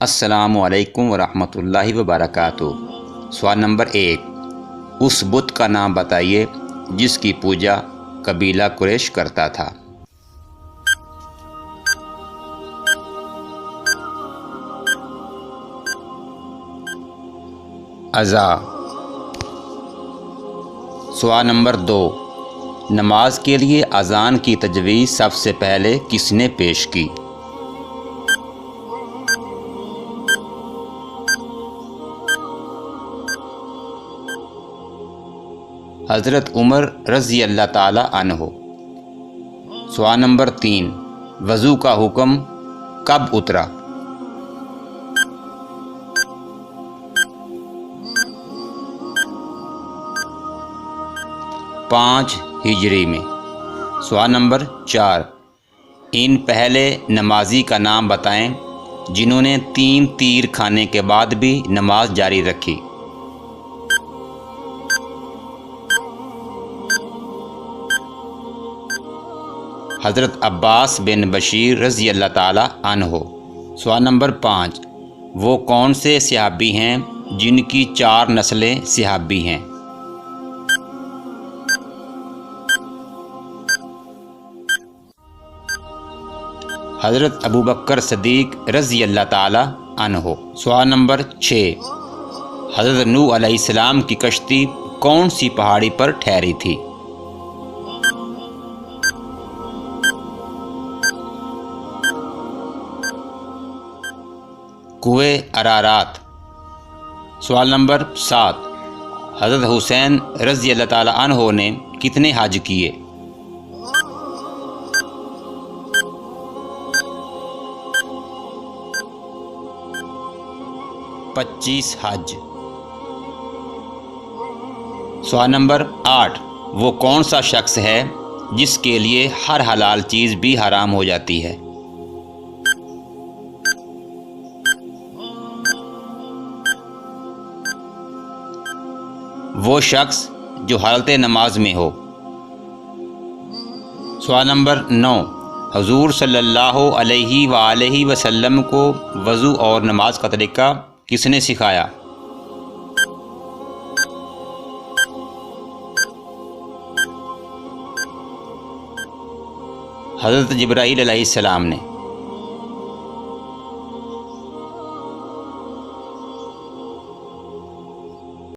السلام علیکم ورحمۃ اللہ وبرکاتہ۔ سوال نمبر 1، اس بت کا نام بتائیے جس کی پوجا قبیلہ قریش کرتا تھا۔ عزا۔ سوال نمبر 2، نماز کے لیے اذان کی تجویز سب سے پہلے کس نے پیش کی؟ حضرت عمر رضی اللہ تعالی عنہ۔ سوال نمبر 3، وضو کا حکم کب اترا؟ پانچ ہجری میں۔ سوال نمبر 4، ان پہلے نمازی کا نام بتائیں جنہوں نے 3 تیر کھانے کے بعد بھی نماز جاری رکھی۔ حضرت عباس بن بشیر رضی اللہ تعالی عنہ۔ سوال نمبر 5، وہ کون سے صحابی ہیں جن کی 4 نسلیں صحابی ہیں؟ حضرت ابوبکر صدیق رضی اللہ تعالی عنہ۔ سوال نمبر 6، حضرت نوح علیہ السلام کی کشتی کون سی پہاڑی پر ٹھہری تھی؟ کوہ ارارات۔ سوال نمبر 7، حضرت حسین رضی اللہ تعالی عنہ نے کتنے حج کیے؟ پچیس حج۔ سوال نمبر 8، وہ کون سا شخص ہے جس کے لیے ہر حلال چیز بھی حرام ہو جاتی ہے؟ وہ شخص جو حالت نماز میں ہو۔ سوال نمبر 9، حضور صلی اللہ علیہ وآلہ وسلم کو وضو اور نماز کا طریقہ کس نے سکھایا؟ حضرت جبرائیل علیہ السلام نے۔